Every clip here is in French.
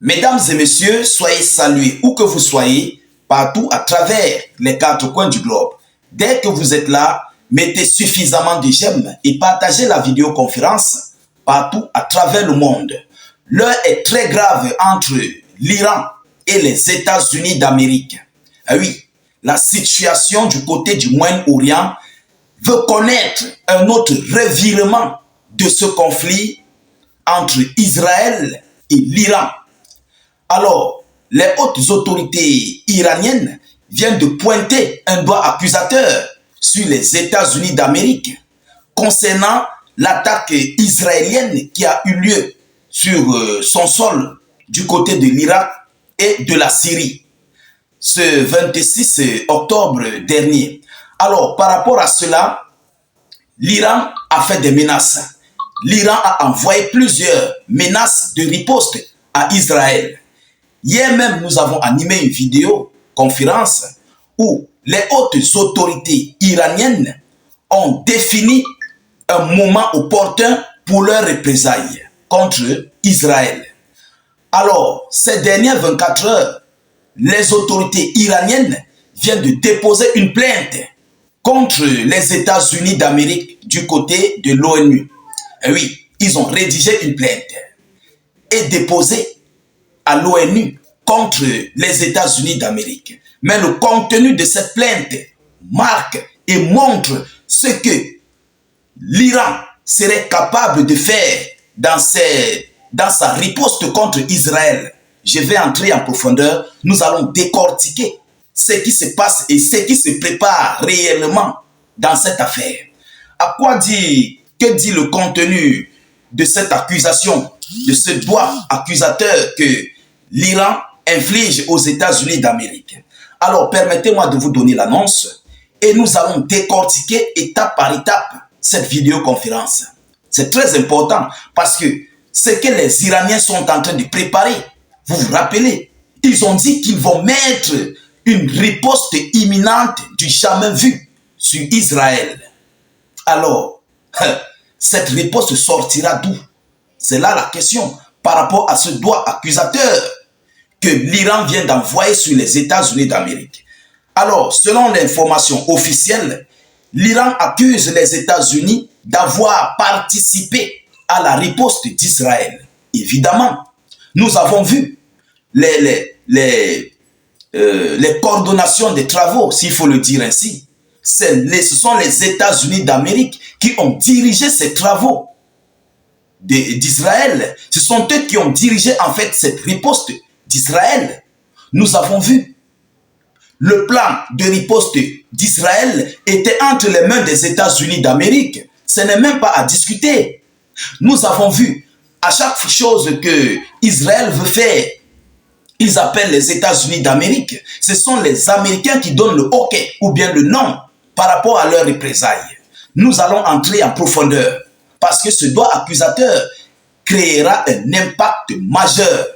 Mesdames et messieurs, soyez salués où que vous soyez, partout à travers les quatre coins du globe. Dès que vous êtes là, mettez suffisamment de j'aime et partagez la vidéoconférence partout à travers le monde. L'heure est très grave entre l'Iran et les États-Unis d'Amérique. Ah oui, la situation du côté du Moyen-Orient veut connaître un autre revirement de ce conflit entre Israël et l'Iran. Alors, les hautes autorités iraniennes viennent de pointer un doigt accusateur sur les États-Unis d'Amérique concernant l'attaque israélienne qui a eu lieu sur son sol du côté de l'Irak et de la Syrie ce 26 octobre dernier. Alors, par rapport à cela, l'Iran a fait des menaces. L'Iran a envoyé plusieurs menaces de riposte à Israël. Hier même, nous avons animé une vidéoconférence où les hautes autorités iraniennes ont défini un moment opportun pour leurs représailles contre Israël. Alors, ces dernières 24 heures, les autorités iraniennes viennent de déposer une plainte contre les États-Unis d'Amérique du côté de l'ONU. Et oui, ils ont rédigé une plainte et déposé à l'ONU contre les États-Unis d'Amérique. Mais le contenu de cette plainte marque et montre ce que l'Iran serait capable de faire dans sa riposte contre Israël. Je vais entrer en profondeur. Nous allons décortiquer ce qui se passe et ce qui se prépare réellement dans cette affaire. Que dit le contenu de cette accusation, de ce doigt accusateur que l'Iran inflige aux États-Unis d'Amérique? Alors, permettez-moi de vous donner l'annonce et nous allons décortiquer étape par étape cette vidéoconférence. C'est très important parce que ce que les Iraniens sont en train de préparer, vous vous rappelez, ils ont dit qu'ils vont mettre une riposte imminente du jamais vu sur Israël. Alors, cette riposte sortira d'où? C'est là la question par rapport à ce doigt accusateur que l'Iran vient d'envoyer sur les États-Unis d'Amérique. Alors, selon l'information officielle, l'Iran accuse les États-Unis d'avoir participé à la riposte d'Israël. Évidemment, nous avons vu les coordonnations des travaux, s'il faut le dire ainsi. Ce sont les États-Unis d'Amérique qui ont dirigé ces travaux d'Israël. Ce sont eux qui ont dirigé en fait cette riposte d'Israël. Nous avons vu le plan de riposte d'Israël était entre les mains des États-Unis d'Amérique. Ce n'est même pas à discuter. Nous avons vu à chaque chose que Israël veut faire, ils appellent les États-Unis d'Amérique. Ce sont les Américains qui donnent le OK ou bien le non par rapport à leurs représailles. Nous allons entrer en profondeur parce que ce doigt accusateur créera un impact majeur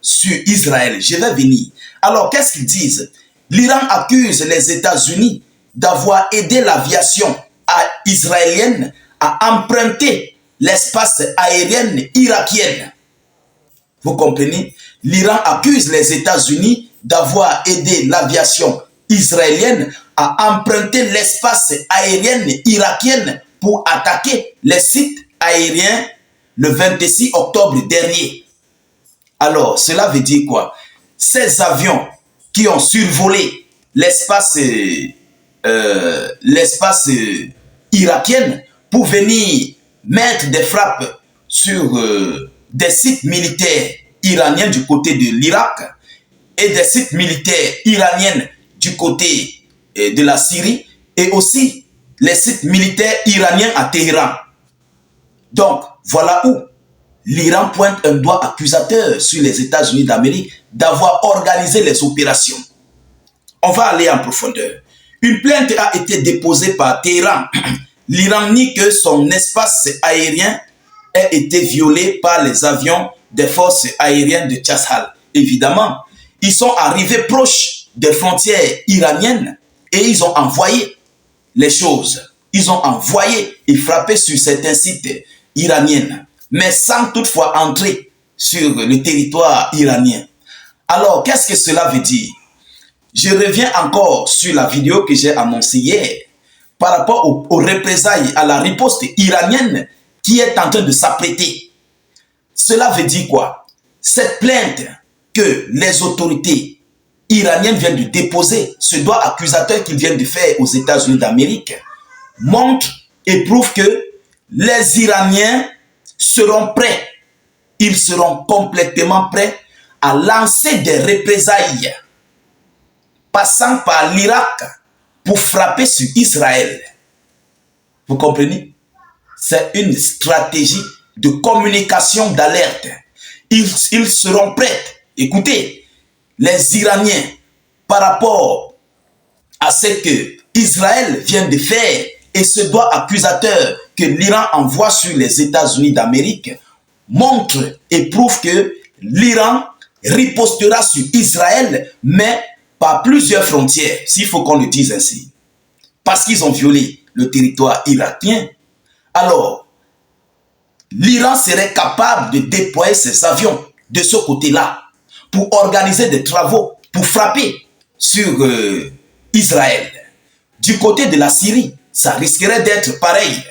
sur Israël. Je vais venir. Alors, qu'est-ce qu'ils disent? L'Iran accuse les États-Unis d'avoir aidé l'aviation israélienne à emprunter l'espace aérien irakien. Vous comprenez? L'Iran accuse les États-Unis d'avoir aidé l'aviation israélienne à emprunter l'espace aérien irakien pour attaquer les sites aériens le 26 octobre dernier. Alors, cela veut dire quoi? Ces avions qui ont survolé l'espace irakien pour venir mettre des frappes sur des sites militaires iraniens du côté de l'Irak et des sites militaires iraniens du côté de la Syrie et aussi les sites militaires iraniens à Téhéran. Donc, voilà où l'Iran pointe un doigt accusateur sur les États-Unis d'Amérique d'avoir organisé les opérations. On va aller en profondeur. Une plainte a été déposée par Téhéran. L'Iran nie que son espace aérien ait été violé par les avions des forces aériennes de Tchashal. Évidemment, ils sont arrivés proches des frontières iraniennes et ils ont envoyé les choses. Ils ont envoyé et frappé sur certains sites iraniens, mais sans toutefois entrer sur le territoire iranien. Alors, qu'est-ce que cela veut dire? Je reviens encore sur la vidéo que j'ai annoncée hier par rapport aux représailles, à la riposte iranienne qui est en train de s'apprêter. Cela veut dire quoi? Cette plainte que les autorités iraniennes viennent de déposer, ce doigt accusateur qu'ils viennent de faire aux États-Unis d'Amérique, montre et prouve que les Iraniens seront prêts, ils seront complètement prêts à lancer des représailles passant par l'Irak pour frapper sur Israël. Vous comprenez? C'est une stratégie de communication d'alerte. Ils seront prêts. Écoutez, les Iraniens, par rapport à ce que Israël vient de faire et ce doigt accusateur que l'Iran envoie sur les États-Unis d'Amérique, montre et prouve que l'Iran ripostera sur Israël, mais par plusieurs frontières, s'il faut qu'on le dise ainsi. Parce qu'ils ont violé le territoire irakien, alors l'Iran serait capable de déployer ses avions de ce côté-là pour organiser des travaux, pour frapper sur Israël. Du côté de la Syrie, ça risquerait d'être pareil.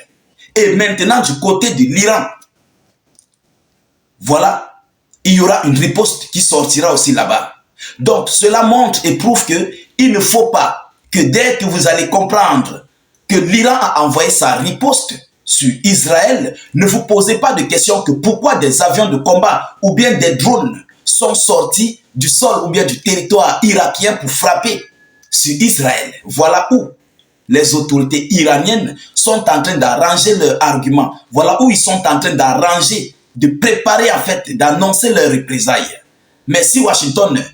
Et maintenant, du côté de l'Iran, voilà, il y aura une riposte qui sortira aussi là-bas. Donc, cela montre et prouve qu'il ne faut pas que dès que vous allez comprendre que l'Iran a envoyé sa riposte sur Israël, ne vous posez pas de question que pourquoi des avions de combat ou bien des drones sont sortis du sol ou bien du territoire irakien pour frapper sur Israël. Voilà où les autorités iraniennes sont en train d'arranger leurs arguments. Voilà où ils sont en train d'arranger, de préparer en fait, d'annoncer leurs représailles. Mais si Washington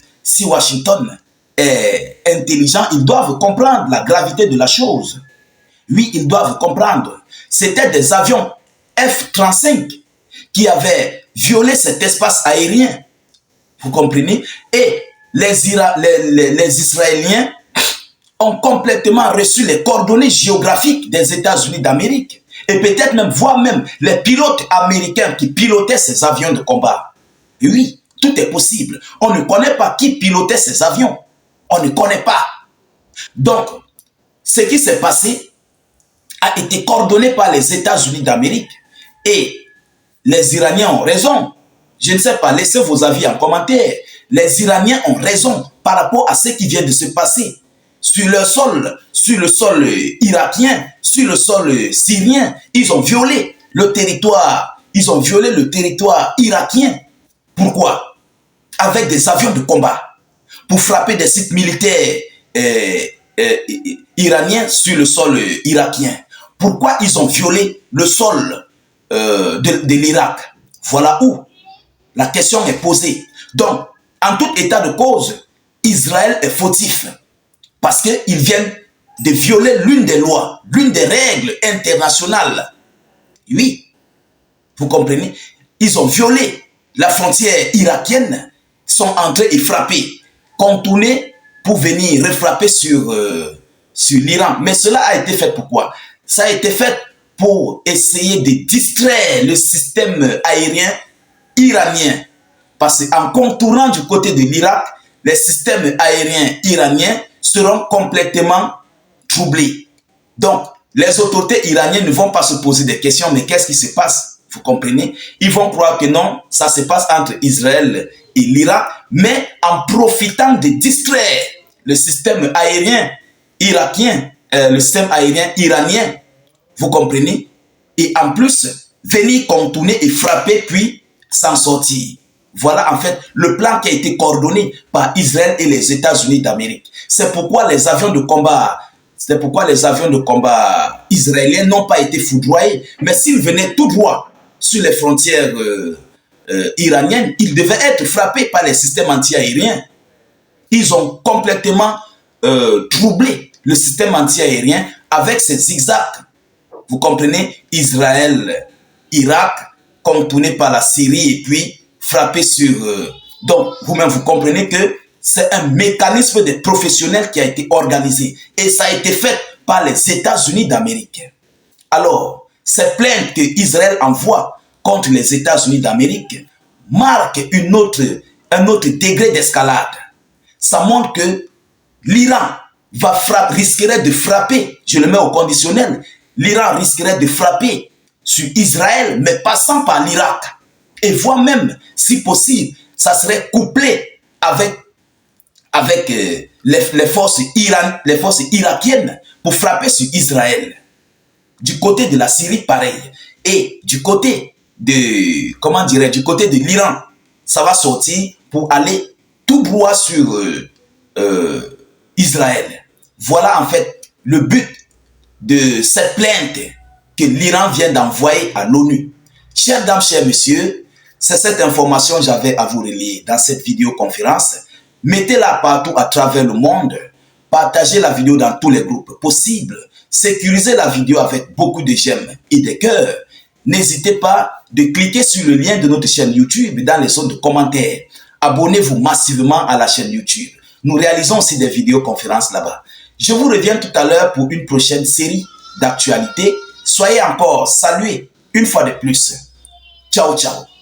est intelligent, ils doivent comprendre la gravité de la chose. Oui, ils doivent comprendre. C'était des avions F-35 qui avaient violé cet espace aérien. Vous comprenez? Et les Israéliens ont complètement reçu les coordonnées géographiques des États-Unis d'Amérique. Et peut-être même, voire même, les pilotes américains qui pilotaient ces avions de combat. Et oui, tout est possible. On ne connaît pas qui pilotait ces avions. On ne connaît pas. Donc, ce qui s'est passé a été coordonné par les États-Unis d'Amérique. Et les Iraniens ont raison. Je ne sais pas, laissez vos avis en commentaire. Les Iraniens ont raison par rapport à ce qui vient de se passer sur le sol irakien, sur le sol syrien. Ils ont violé le territoire. Ils ont violé le territoire irakien. Pourquoi? Avec des avions de combat pour frapper des sites militaires iraniens sur le sol irakien. Pourquoi ils ont violé le sol de l'Irak? Voilà où la question est posée. Donc, en tout état de cause, Israël est fautif parce qu'ils viennent de violer l'une des lois, l'une des règles internationales. Oui, vous comprenez? Ils ont violé la frontière irakienne, sont entrés et frappés, contournés pour venir refrapper sur l'Iran. Mais cela a été fait pourquoi? Ça a été fait pour essayer de distraire le système aérien iranien. Parce qu'en contournant du côté de l'Irak, les systèmes aériens iraniens seront complètement troublés. Donc, les autorités iraniennes ne vont pas se poser des questions, mais qu'est-ce qui se passe? Vous comprenez? Ils vont croire que non, ça se passe entre Israël et l'Irak, mais en profitant de distraire le système aérien irakien, le système aérien iranien, vous comprenez? Et en plus, venir contourner et frapper, puis s'en sortir. Voilà en fait le plan qui a été coordonné par Israël et les États-Unis d'Amérique. C'est pourquoi les avions de combat, israéliens n'ont pas été foudroyés. Mais s'ils venaient tout droit sur les frontières iraniennes, ils devaient être frappés par les systèmes anti-aériens. Ils ont complètement troublé le système anti-aérien avec ces zigzags. Vous comprenez? Israël, Irak, contourné par la Syrie et puis frappé sur... Donc, vous-même, vous comprenez que c'est un mécanisme de professionnels qui a été organisé. Et ça a été fait par les États-Unis d'Amérique. Alors, ces plaintes qu'Israël envoie contre les États-Unis d'Amérique marque un autre degré d'escalade. Ça montre que l'Iran risquerait de frapper, je le mets au conditionnel, l'Iran risquerait de frapper sur Israël, mais passant par l'Irak. Et voire même, si possible, ça serait couplé avec les forces irakiennes pour frapper sur Israël. Du côté de la Syrie, pareil. Et du côté de l'Iran, ça va sortir pour aller tout droit sur Israël. Voilà en fait le but de cette plainte que l'Iran vient d'envoyer à l'ONU. Chères dames, chers messieurs, c'est cette information que j'avais à vous relayer dans cette vidéoconférence. Mettez-la partout à travers le monde. Partagez la vidéo dans tous les groupes possibles. Sécurisez la vidéo avec beaucoup de j'aime et de cœurs. N'hésitez pas de cliquer sur le lien de notre chaîne YouTube dans les zones de commentaires. Abonnez-vous massivement à la chaîne YouTube. Nous réalisons aussi des vidéoconférences là-bas. Je vous reviens tout à l'heure pour une prochaine série d'actualités. Soyez encore salués une fois de plus. Ciao, ciao.